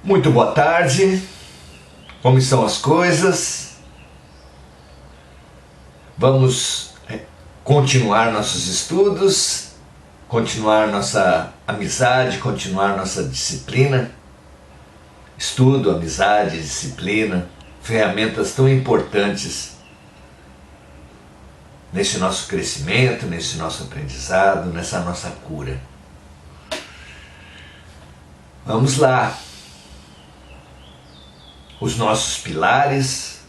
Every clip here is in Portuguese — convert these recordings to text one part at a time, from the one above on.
Muito boa tarde, como estão as coisas? Vamos continuar nossos estudos, continuar nossa amizade, continuar nossa disciplina. Estudo, amizade, disciplina, ferramentas tão importantes nesse nosso crescimento, nesse nosso aprendizado, nessa nossa cura. Vamos lá. Os nossos pilares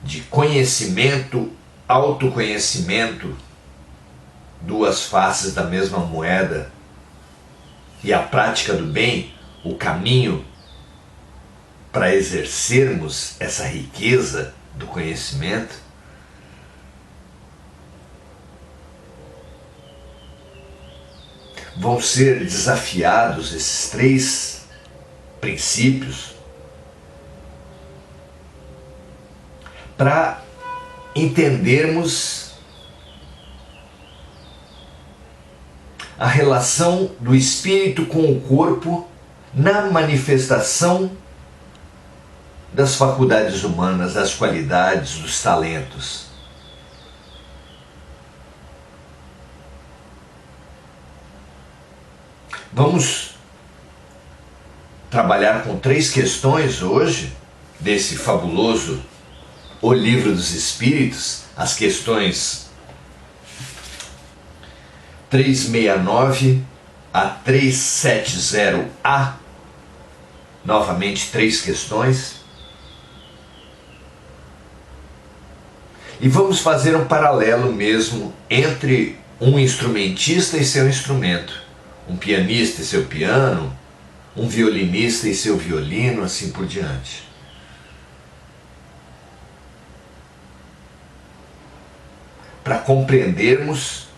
de conhecimento, autoconhecimento, duas faces da mesma moeda, e a prática do bem, o caminho para exercermos essa riqueza do conhecimento. Vão ser desafiados esses três princípios para entendermos a relação do espírito com o corpo na manifestação das faculdades humanas, das qualidades, dos talentos. Vamos trabalhar com três questões hoje desse fabuloso O Livro dos Espíritos, as questões 369 a 370A, novamente três questões. E vamos fazer um paralelo mesmo entre um instrumentista e seu instrumento, um pianista e seu piano, um violinista e seu violino, assim por diante. Para compreendermos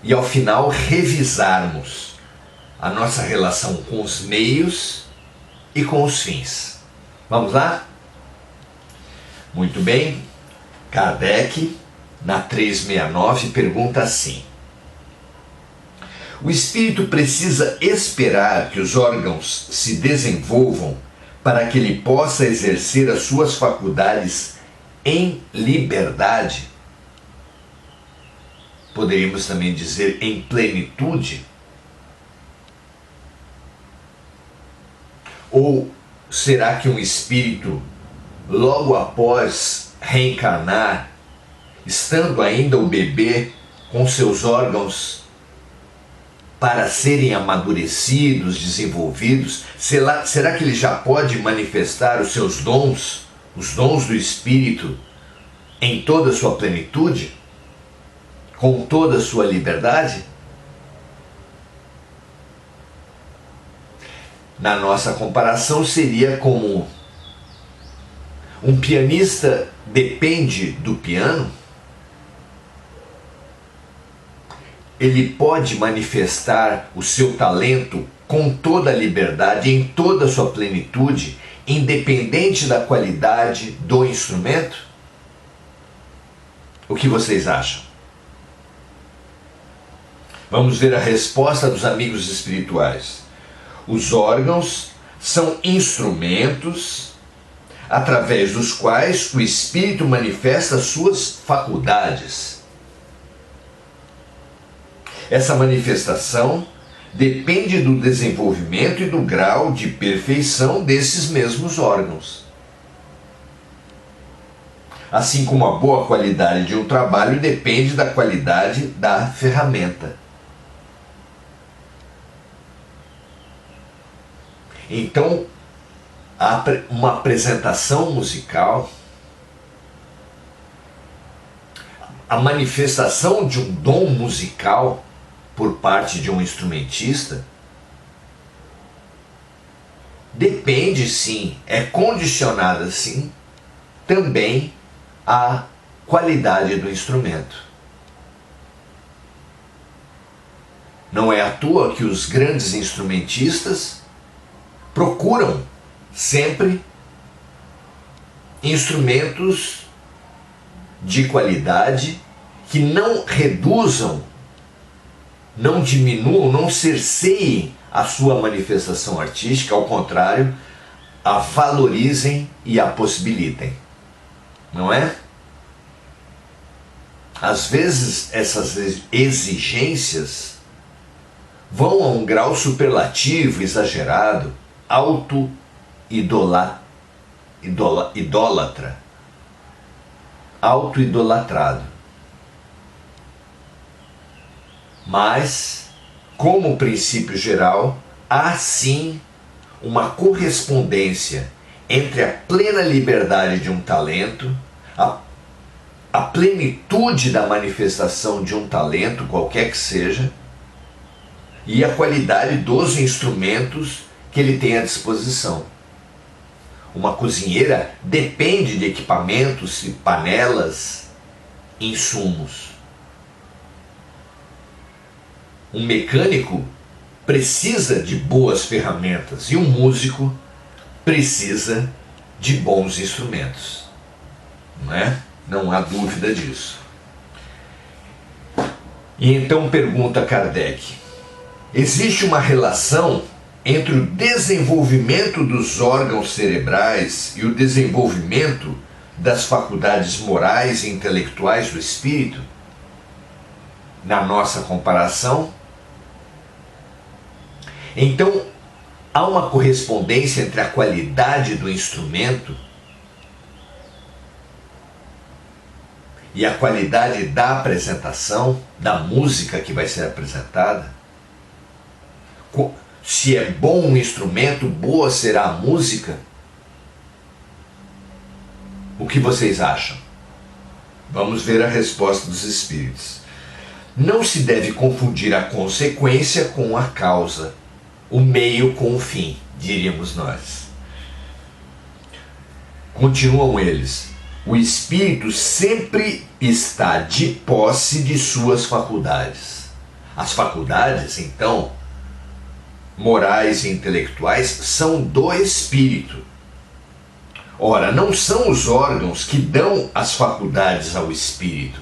e ao final revisarmos a nossa relação com os meios e com os fins. Vamos lá? Muito bem. Kardec, na 369, pergunta assim: o espírito precisa esperar que os órgãos se desenvolvam para que ele possa exercer as suas faculdades em liberdade? Poderíamos também dizer em plenitude? Ou será que um espírito, logo após reencarnar, estando ainda o bebê com seus órgãos para serem amadurecidos, desenvolvidos, será que ele já pode manifestar os seus dons, os dons do espírito, em toda a sua plenitude? Com toda a sua liberdade? Na nossa comparação, seria como um pianista depende do piano. Ele pode manifestar o seu talento com toda a liberdade, em toda a sua plenitude, independente da qualidade do instrumento? O que vocês acham? Vamos ver a resposta dos amigos espirituais. Os órgãos são instrumentos através dos quais o espírito manifesta suas faculdades. Essa manifestação depende do desenvolvimento e do grau de perfeição desses mesmos órgãos. Assim como a boa qualidade de um trabalho depende da qualidade da ferramenta. Então, uma apresentação musical, a manifestação de um dom musical por parte de um instrumentista, depende sim, é condicionada sim, também à qualidade do instrumento. Não é à toa que os grandes instrumentistas procuram sempre instrumentos de qualidade que não reduzam, não diminuam, não cerceiem a sua manifestação artística, ao contrário, a valorizem e a possibilitem. Não é? Às vezes essas exigência vão a um grau superlativo, exagerado, auto-idolatrado. Mas, como princípio geral, há sim uma correspondência entre a plena liberdade de um talento, a plenitude da manifestação de um talento, qualquer que seja, e a qualidade dos instrumentos que ele tem à disposição. Uma cozinheira depende de equipamentos e panelas, insumos. Um mecânico precisa de boas ferramentas e um músico precisa de bons instrumentos. Não é? Não há dúvida disso. E então pergunta Kardec: existe uma relação entre o desenvolvimento dos órgãos cerebrais e o desenvolvimento das faculdades morais e intelectuais do espírito? Na nossa comparação? Então, há uma correspondência entre a qualidade do instrumento e a qualidade da apresentação, da música que vai ser apresentada? Se é bom um instrumento, boa será a música? O que vocês acham? Vamos ver a resposta dos espíritos. Não se deve confundir a consequência com a causa, o meio com o fim, diríamos nós. Continuam eles: o espírito sempre está de posse de suas faculdades. As faculdades, então, morais e intelectuais, são do espírito. Ora, não são os órgãos que dão as faculdades ao espírito.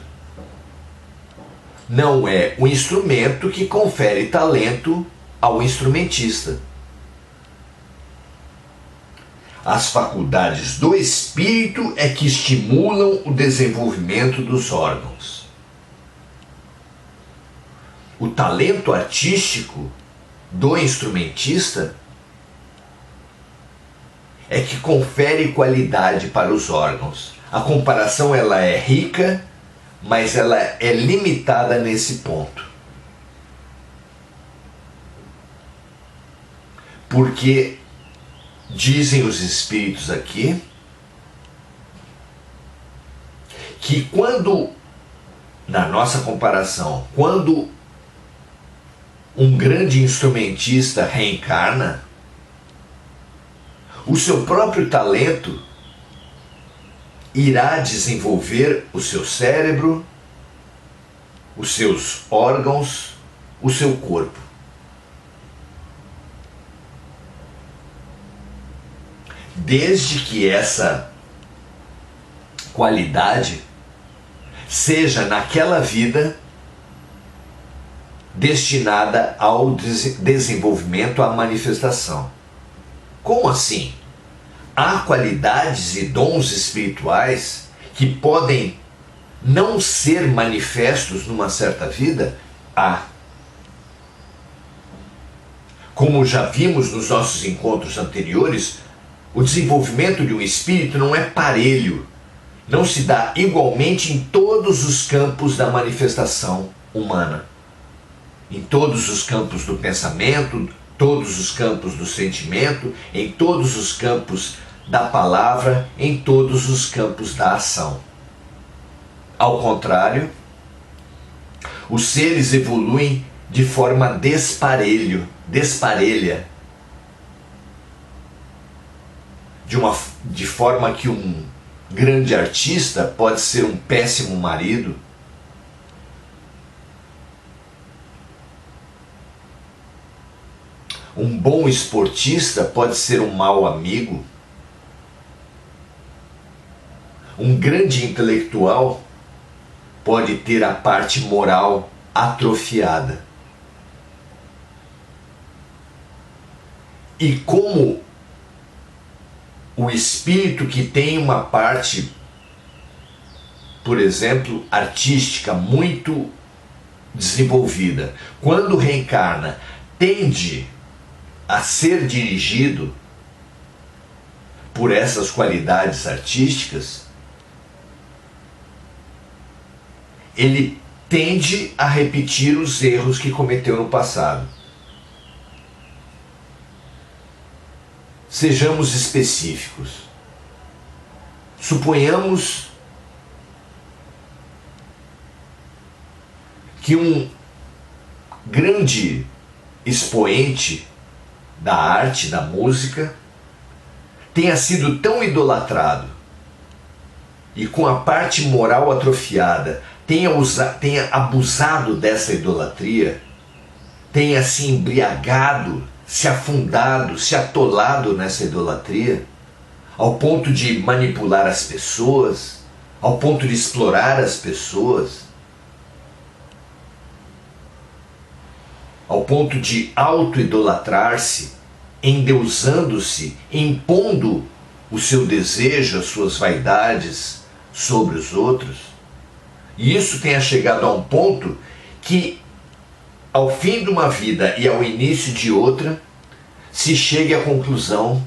Não é o instrumento que confere talento ao instrumentista. As faculdades do espírito é que estimulam o desenvolvimento dos órgãos. O talento artístico do instrumentista é que confere qualidade para os órgãos. A comparação ela é rica, mas ela é limitada nesse ponto. Porque dizem os espíritos aqui que quando, na nossa comparação, quando um grande instrumentista reencarna, o seu próprio talento irá desenvolver o seu cérebro, os seus órgãos, o seu corpo. Desde que essa qualidade seja naquela vida destinada ao desenvolvimento, à manifestação. Como assim? Há qualidades e dons espirituais que podem não ser manifestos numa certa vida? Há. Como já vimos nos nossos encontros anteriores, o desenvolvimento de um espírito não é parelho, não se dá igualmente em todos os campos da manifestação humana. Em todos os campos do pensamento, todos os campos do sentimento, em todos os campos da palavra, em todos os campos da ação. Ao contrário, os seres evoluem de forma desparelha, de forma que um grande artista pode ser um péssimo marido, um bom esportista pode ser um mau amigo, um grande intelectual pode ter a parte moral atrofiada. E como o espírito que tem uma parte, por exemplo, artística muito desenvolvida, quando reencarna, tende a ser dirigido por essas qualidades artísticas, ele tende a repetir os erros que cometeu no passado. Sejamos específicos. Suponhamos que um grande expoente da arte, da música, tenha sido tão idolatrado e com a parte moral atrofiada tenha abusado dessa idolatria, tenha se embriagado, se afundado, se atolado nessa idolatria, ao ponto de manipular as pessoas, ao ponto de explorar as pessoas, ao ponto de auto-idolatrar-se, endeusando-se, impondo o seu desejo, as suas vaidades sobre os outros. E isso tenha chegado a um ponto que, ao fim de uma vida e ao início de outra, se chegue à conclusão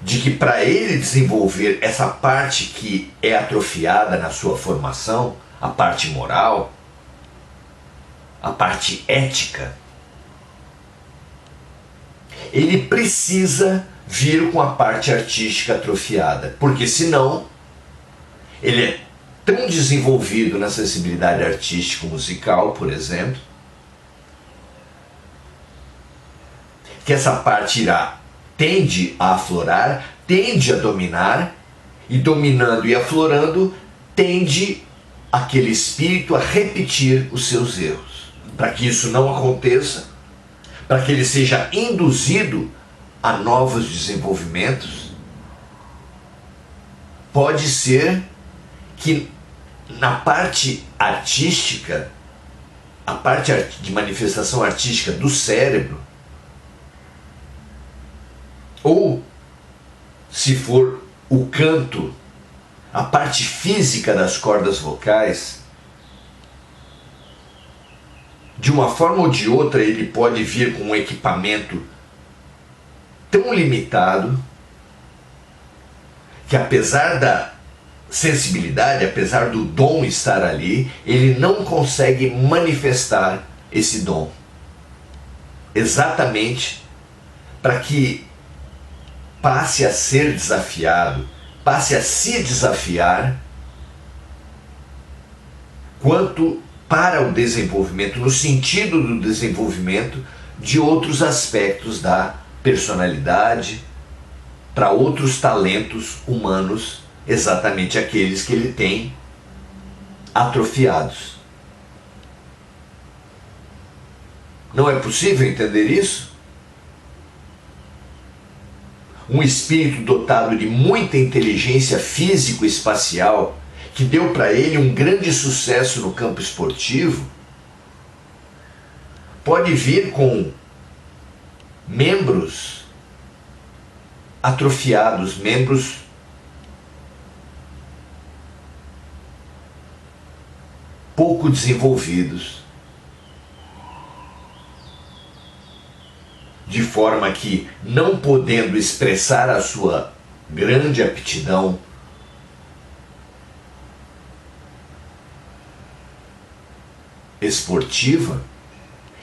de que para ele desenvolver essa parte que é atrofiada na sua formação, a parte moral, a parte ética, ele precisa vir com a parte artística atrofiada, porque senão ele é tão desenvolvido na sensibilidade artístico-musical, por exemplo, que essa parte tende a aflorar, tende a dominar, e dominando e aflorando, tende aquele espírito a repetir os seus erros. Para que isso não aconteça, para que ele seja induzido a novos desenvolvimentos, pode ser que na parte artística, a parte de manifestação artística do cérebro, ou se for o canto, a parte física das cordas vocais, de uma forma ou de outra ele pode vir com um equipamento tão limitado que, apesar da sensibilidade, apesar do dom estar ali, ele não consegue manifestar esse dom, exatamente para que passe a ser desafiado, passe a se desafiar quanto para o desenvolvimento, no sentido do desenvolvimento de outros aspectos da personalidade, para outros talentos humanos, exatamente aqueles que ele tem atrofiados. Não é possível entender isso? Um espírito dotado de muita inteligência físico-espacial, que deu para ele um grande sucesso no campo esportivo, pode vir com membros atrofiados, membros pouco desenvolvidos, de forma que, não podendo expressar a sua grande aptidão esportiva,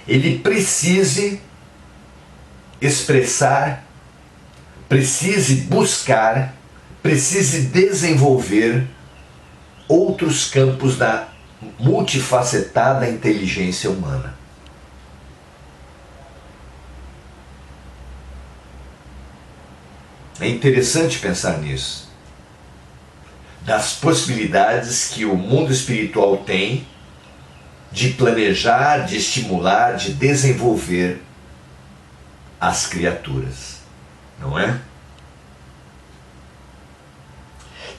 ele precise expressar, precise buscar, precise desenvolver outros campos da multifacetada inteligência humana. É interessante pensar nisso, das possibilidades que o mundo espiritual tem de planejar, de estimular, de desenvolver as criaturas, não é?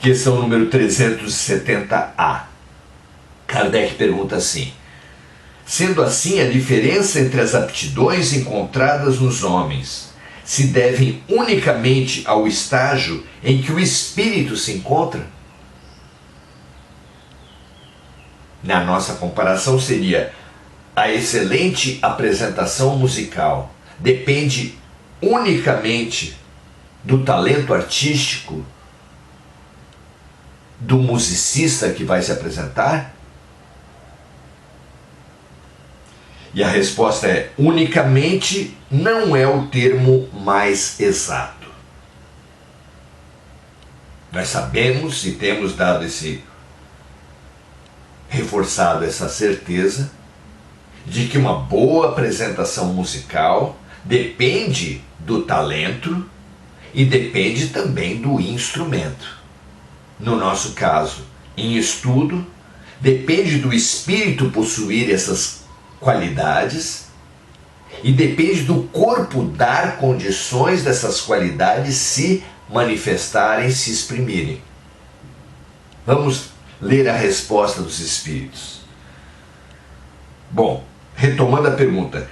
Questão número 370A. Kardec pergunta assim: Sendo assim, a diferença entre as aptidões encontradas nos homens se devem unicamente ao estágio em que o espírito se encontra? Na nossa comparação seria: a excelente apresentação musical depende unicamente do talento artístico do musicista que vai se apresentar? E a resposta é: unicamente não é o termo mais exato. Nós sabemos e temos dado reforçado essa certeza de que uma boa apresentação musical depende do talento e depende também do instrumento. No nosso caso, em estudo, depende do espírito possuir essas qualidades e depende do corpo dar condições dessas qualidades se manifestarem, se exprimirem. Vamos ler a resposta dos espíritos. Bom, retomando a pergunta,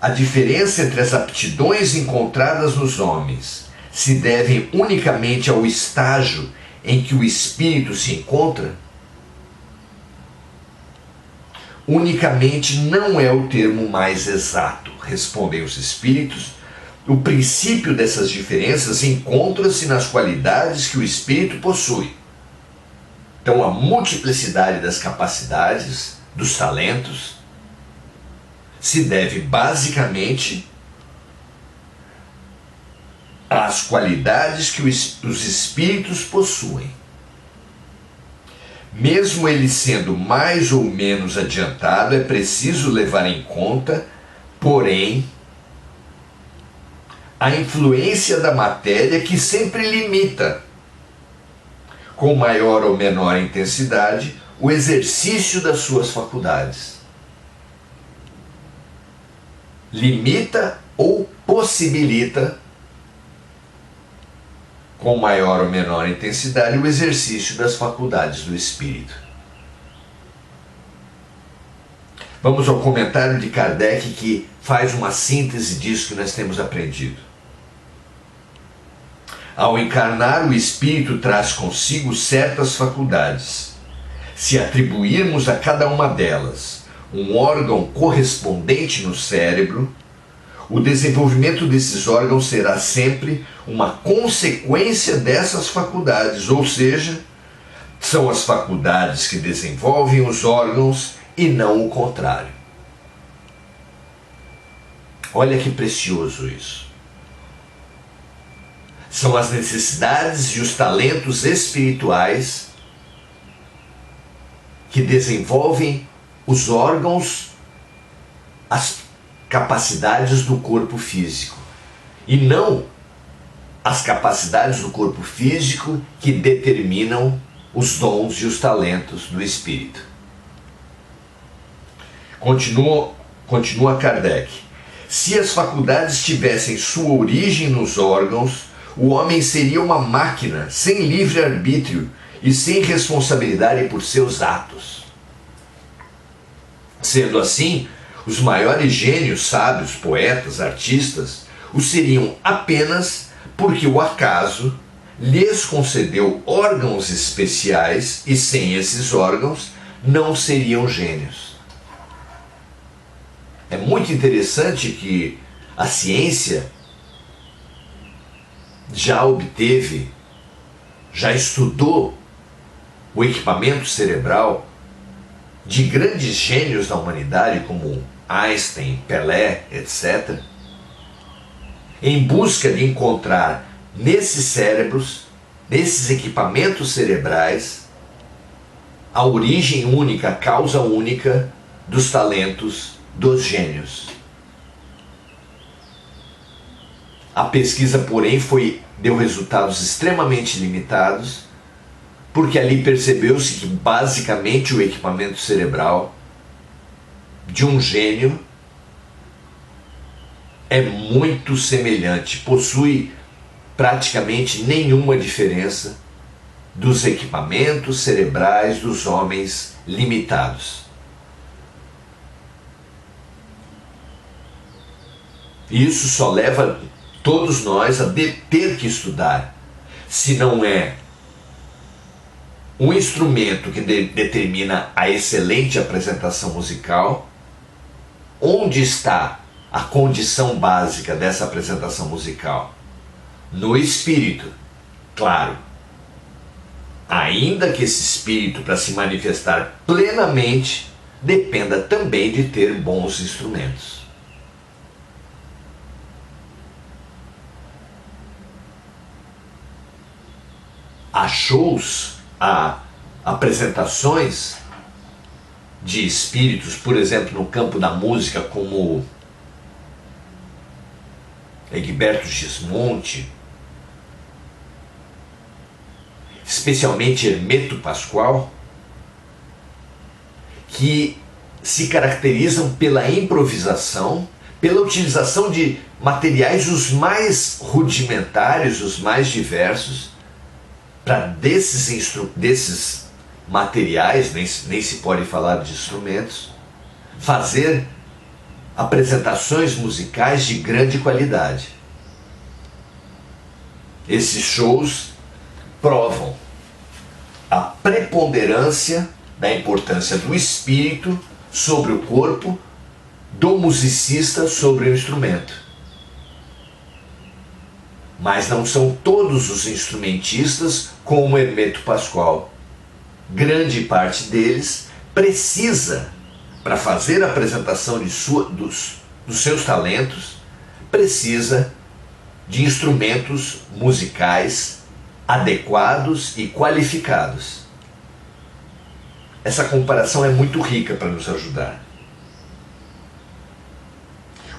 a diferença entre as aptidões encontradas nos homens se devem unicamente ao estágio em que o espírito se encontra? Unicamente não é o termo mais exato, respondem os espíritos. O princípio dessas diferenças encontra-se nas qualidades que o espírito possui. Então, a multiplicidade das capacidades, dos talentos, se deve basicamente às qualidades que os espíritos possuem. Mesmo ele sendo mais ou menos adiantado, é preciso levar em conta, porém, a influência da matéria que sempre limita, com maior ou menor intensidade, o exercício das suas faculdades. Limita ou possibilita, com maior ou menor intensidade, o exercício das faculdades do espírito. Vamos ao comentário de Kardec, que faz uma síntese disso que nós temos aprendido. Ao encarnar, o espírito traz consigo certas faculdades. Se atribuirmos a cada uma delas um órgão correspondente no cérebro, o desenvolvimento desses órgãos será sempre uma consequência dessas faculdades, ou seja, são as faculdades que desenvolvem os órgãos e não o contrário. Olha que precioso isso. São as necessidades e os talentos espirituais que desenvolvem os órgãos, as capacidades do corpo físico, e não as capacidades do corpo físico que determinam os dons e os talentos do espírito. Continua Kardec. Se as faculdades tivessem sua origem nos órgãos, o homem seria uma máquina sem livre-arbítrio e sem responsabilidade por seus atos. Sendo assim, os maiores gênios, sábios, poetas, artistas, o seriam apenas porque o acaso lhes concedeu órgãos especiais e sem esses órgãos não seriam gênios. É muito interessante que a ciência já obteve, já estudou o equipamento cerebral de grandes gênios da humanidade como Einstein, Pelé, etc., em busca de encontrar nesses cérebros, nesses equipamentos cerebrais, a origem única, a causa única dos talentos dos gênios. A pesquisa, porém, deu resultados extremamente limitados, porque ali percebeu-se que basicamente o equipamento cerebral de um gênio é muito semelhante, possui praticamente nenhuma diferença dos equipamentos cerebrais dos homens limitados. Isso só leva todos nós a ter que estudar. Se não é um instrumento que determina a excelente apresentação musical, onde está a condição básica dessa apresentação musical? No espírito, claro. Ainda que esse espírito, para se manifestar plenamente, dependa também de ter bons instrumentos. Há shows, há apresentações de espíritos, por exemplo, no campo da música, como Egberto Gismonti, especialmente Hermeto Pascoal, que se caracterizam pela improvisação, pela utilização de materiais os mais rudimentares, os mais diversos, para desses materiais, nem se pode falar de instrumentos, fazer apresentações musicais de grande qualidade. Esses shows provam a preponderância da importância do espírito sobre o corpo, do musicista sobre o instrumento. Mas não são todos os instrumentistas como Hermeto Pascoal. Grande parte deles precisa, para fazer a apresentação dos seus talentos, precisa de instrumentos musicais adequados e qualificados. Essa comparação é muito rica para nos ajudar.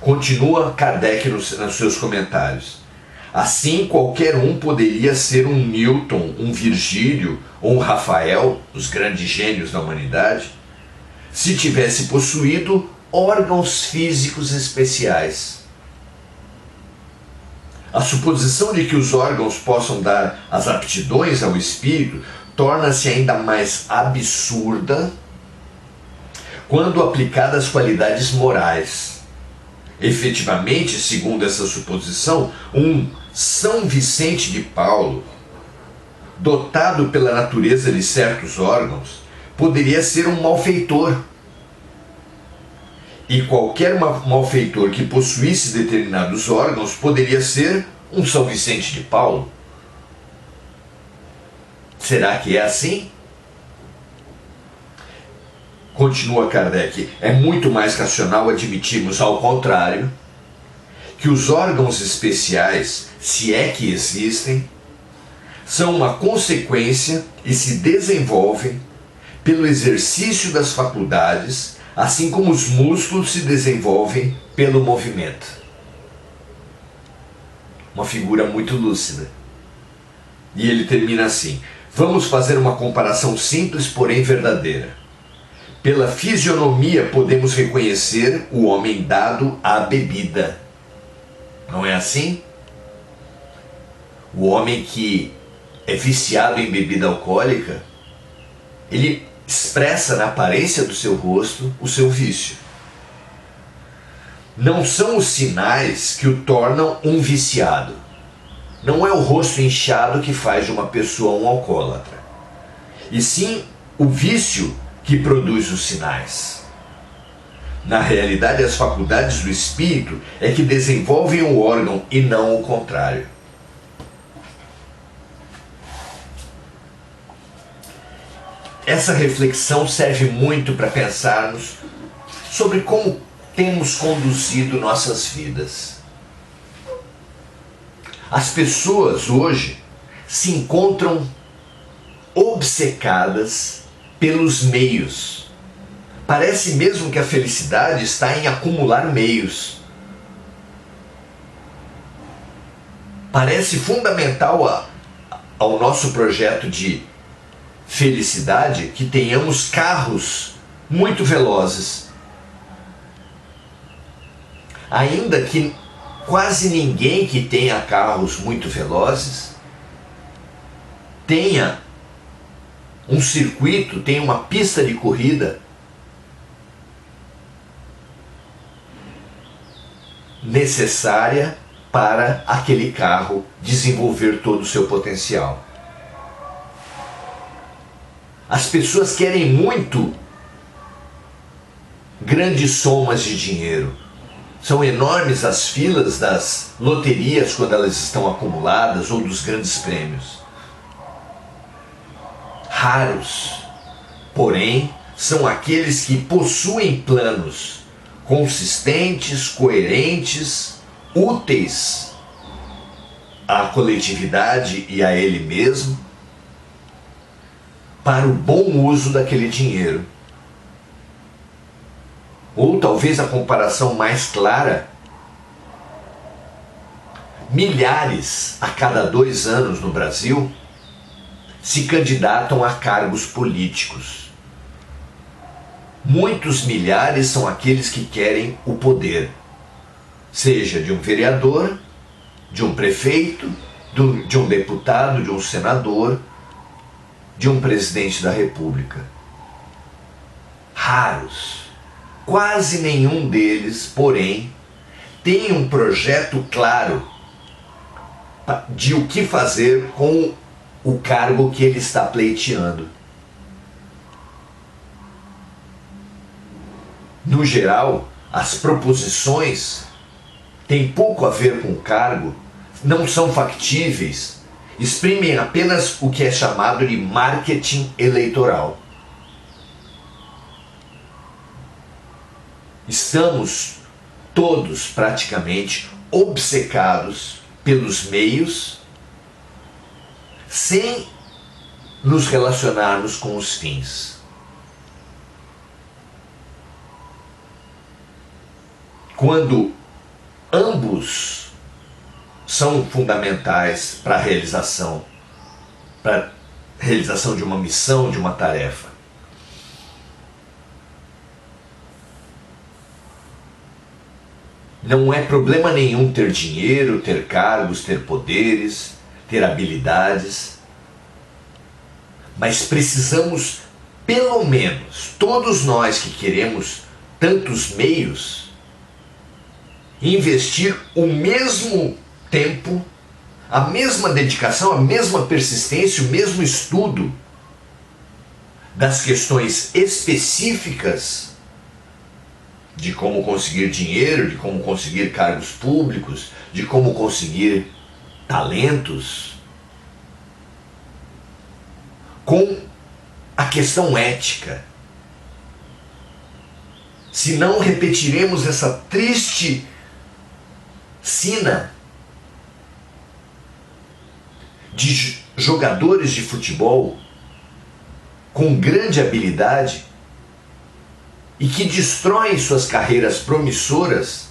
Continua Kardec nos seus comentários. Assim, qualquer um poderia ser um Newton, um Virgílio ou um Rafael, os grandes gênios da humanidade, se tivesse possuído órgãos físicos especiais. A suposição de que os órgãos possam dar as aptidões ao espírito torna-se ainda mais absurda quando aplicada às qualidades morais. Efetivamente, segundo essa suposição, um São Vicente de Paulo, dotado pela natureza de certos órgãos, poderia ser um malfeitor. E qualquer malfeitor que possuísse determinados órgãos poderia ser um São Vicente de Paulo. Será que é assim? Continua Kardec, é muito mais racional admitirmos, ao contrário, que os órgãos especiais, se é que existem, são uma consequência e se desenvolvem pelo exercício das faculdades, assim como os músculos se desenvolvem pelo movimento. Uma figura muito lúcida. E ele termina assim: vamos fazer uma comparação simples, porém verdadeira. Pela fisionomia podemos reconhecer o homem dado à bebida. Não é assim? O homem que é viciado em bebida alcoólica, ele expressa na aparência do seu rosto o seu vício. Não são os sinais que o tornam um viciado. Não é o rosto inchado que faz de uma pessoa um alcoólatra. E sim o vício que produz os sinais. Na realidade, as faculdades do espírito é que desenvolvem o órgão e não o contrário. Essa reflexão serve muito para pensarmos sobre como temos conduzido nossas vidas. As pessoas hoje se encontram obcecadas pelos meios. Parece mesmo que a felicidade está em acumular meios. Parece fundamental ao nosso projeto de felicidade que tenhamos carros muito velozes. Ainda que quase ninguém que tenha carros muito velozes tenha um circuito, tenha uma pista de corrida necessária para aquele carro desenvolver todo o seu potencial. As pessoas querem muito grandes somas de dinheiro. São enormes as filas das loterias quando elas estão acumuladas ou dos grandes prêmios. Raros, porém, são aqueles que possuem planos consistentes, coerentes, úteis à coletividade e a ele mesmo, para o bom uso daquele dinheiro. Ou talvez a comparação mais clara, milhares a cada 2 anos no Brasil se candidatam a cargos políticos. Muitos milhares são aqueles que querem o poder, seja de um vereador, de um prefeito, de um deputado, de um senador, de um presidente da República. Raros. Quase nenhum deles, porém, tem um projeto claro de o que fazer com o cargo que ele está pleiteando. No geral, as proposições têm pouco a ver com o cargo, não são factíveis, exprimem apenas o que é chamado de marketing eleitoral. Estamos todos praticamente obcecados pelos meios, sem nos relacionarmos com os fins. Quando ambos são fundamentais para a realização de uma missão, de uma tarefa. Não é problema nenhum ter dinheiro, ter cargos, ter poderes, ter habilidades, mas precisamos, pelo menos, todos nós que queremos tantos meios, investir o mesmo tempo, a mesma dedicação, a mesma persistência, o mesmo estudo das questões específicas de como conseguir dinheiro, de como conseguir cargos públicos, de como conseguir talentos, com a questão ética. Senão repetiremos essa triste sina de jogadores de futebol com grande habilidade e que destroem suas carreiras promissoras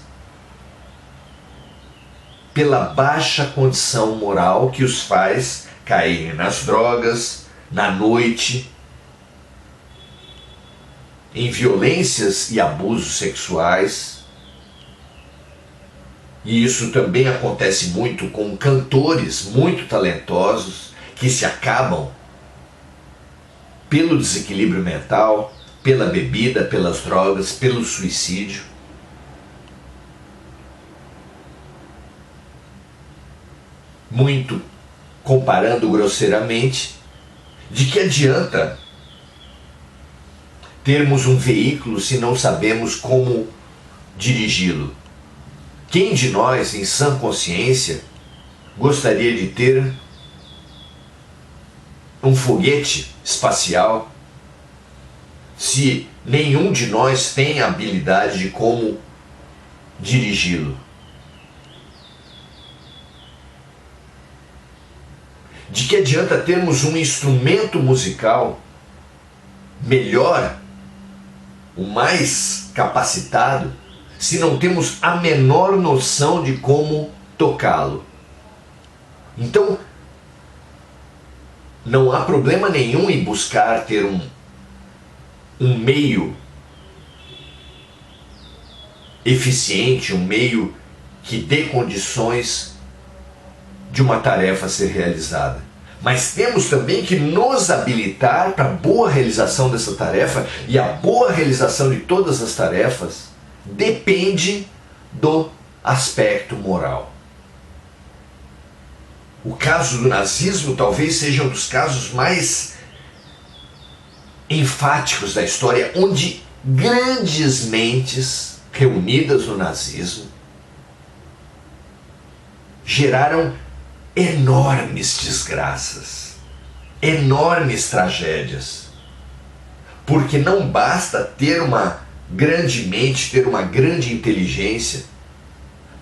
pela baixa condição moral que os faz caírem nas drogas, na noite, em violências e abusos sexuais. E isso também acontece muito com cantores muito talentosos que se acabam pelo desequilíbrio mental, pela bebida, pelas drogas, pelo suicídio. Muito comparando grosseiramente, de que adianta termos um veículo se não sabemos como dirigi-lo? Quem de nós, em sã consciência, gostaria de ter um foguete espacial se nenhum de nós tem a habilidade de como dirigi-lo? De que adianta termos um instrumento musical melhor, o mais capacitado, se não temos a menor noção de como tocá-lo? Então, não há problema nenhum em buscar ter um meio eficiente, um meio que dê condições de uma tarefa ser realizada. Mas temos também que nos habilitar para a boa realização dessa tarefa, e a boa realização de todas as tarefas depende do aspecto moral. O caso do nazismo talvez seja um dos casos mais enfáticos da história, onde grandes mentes reunidas no nazismo geraram enormes desgraças, enormes tragédias. Porque não basta ter uma grande mente, ter uma grande inteligência.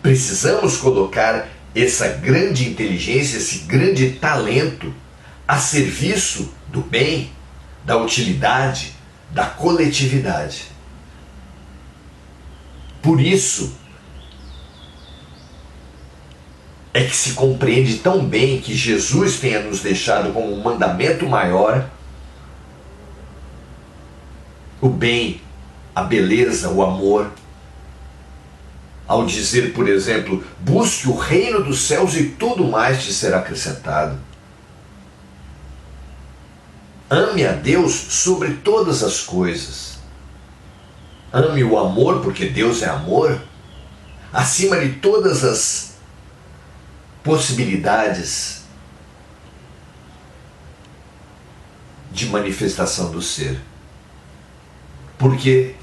Precisamos colocar essa grande inteligência, esse grande talento a serviço do bem, da utilidade, da coletividade. Por isso é que se compreende tão bem que Jesus tenha nos deixado como um mandamento maior o bem, a beleza, o amor. Ao dizer, por exemplo, busque o reino dos céus e tudo mais te será acrescentado. Ame a Deus sobre todas as coisas. Ame o amor, porque Deus é amor, acima de todas as possibilidades de manifestação do ser. Porque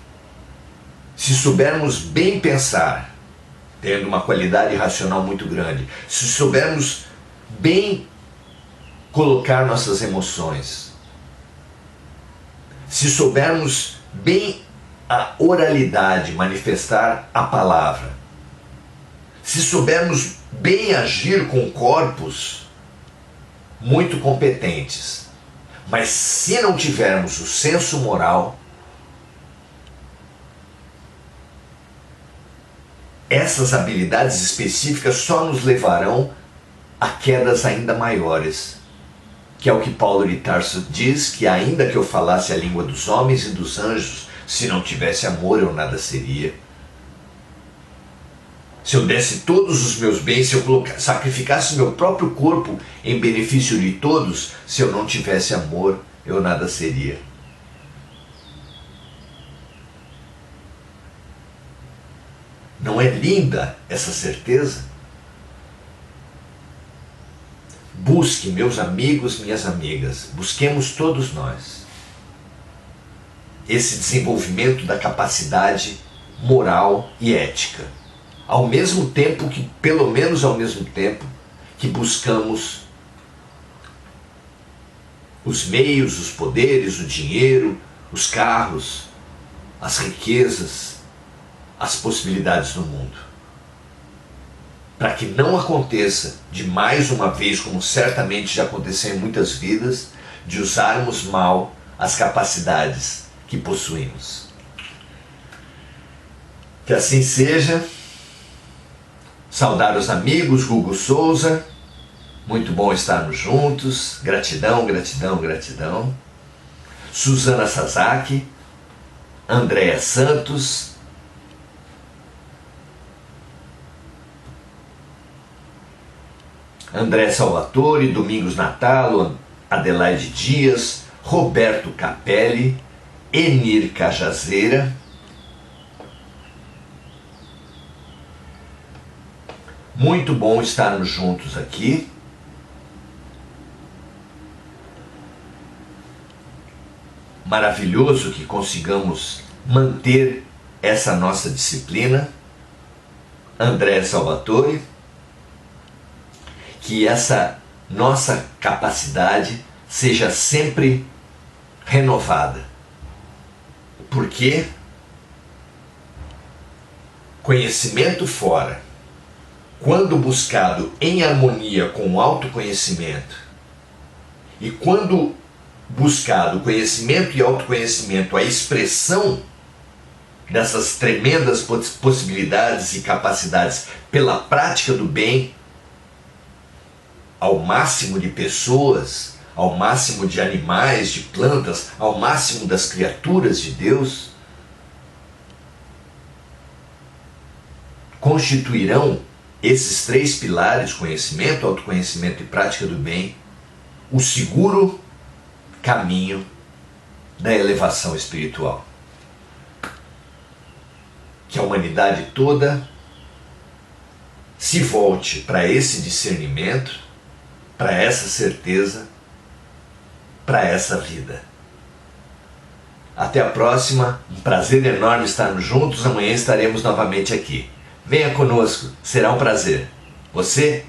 se soubermos bem pensar, tendo uma qualidade racional muito grande, se soubermos bem colocar nossas emoções, se soubermos bem a oralidade, manifestar a palavra, se soubermos bem agir com corpos muito competentes, mas se não tivermos o senso moral, essas habilidades específicas só nos levarão a quedas ainda maiores, que é o que Paulo de Tarso diz, que ainda que eu falasse a língua dos homens e dos anjos, se não tivesse amor eu nada seria. Se eu desse todos os meus bens, se eu sacrificasse meu próprio corpo em benefício de todos, se eu não tivesse amor eu nada seria. Não é linda essa certeza? Busque, meus amigos, minhas amigas, busquemos todos nós esse desenvolvimento da capacidade moral e ética, ao mesmo tempo que, pelo menos ao mesmo tempo, que buscamos os meios, os poderes, o dinheiro, os carros, as riquezas, as possibilidades do mundo. Para que não aconteça de mais uma vez, como certamente já aconteceu em muitas vidas, de usarmos mal as capacidades que possuímos. Que assim seja. Saudar os amigos, Hugo Souza, muito bom estarmos juntos, gratidão, gratidão, gratidão. Suzana Sasaki, Andréa Santos, André Salvatore, Domingos Natalo, Adelaide Dias, Roberto Capelli, Enir Cajazeira, muito bom estarmos juntos aqui. Maravilhoso que consigamos manter essa nossa disciplina. André Salvatore, que essa nossa capacidade seja sempre renovada. Porque conhecimento fora, quando buscado em harmonia com o autoconhecimento, e quando buscado conhecimento e autoconhecimento, a expressão dessas tremendas possibilidades e capacidades pela prática do bem, ao máximo de pessoas, ao máximo de animais, de plantas, ao máximo das criaturas de Deus, constituirão esses três pilares, conhecimento, autoconhecimento e prática do bem, o seguro caminho da elevação espiritual. Que a humanidade toda se volte para esse discernimento, para essa certeza, para essa vida. Até a próxima, um prazer enorme estarmos juntos, amanhã estaremos novamente aqui. Venha conosco, será um prazer. Você,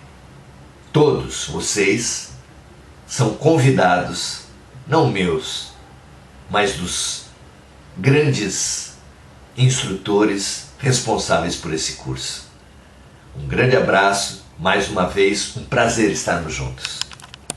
todos vocês, são convidados, não meus, mas dos grandes instrutores responsáveis por esse curso. Um grande abraço, mais uma vez, um prazer estarmos juntos.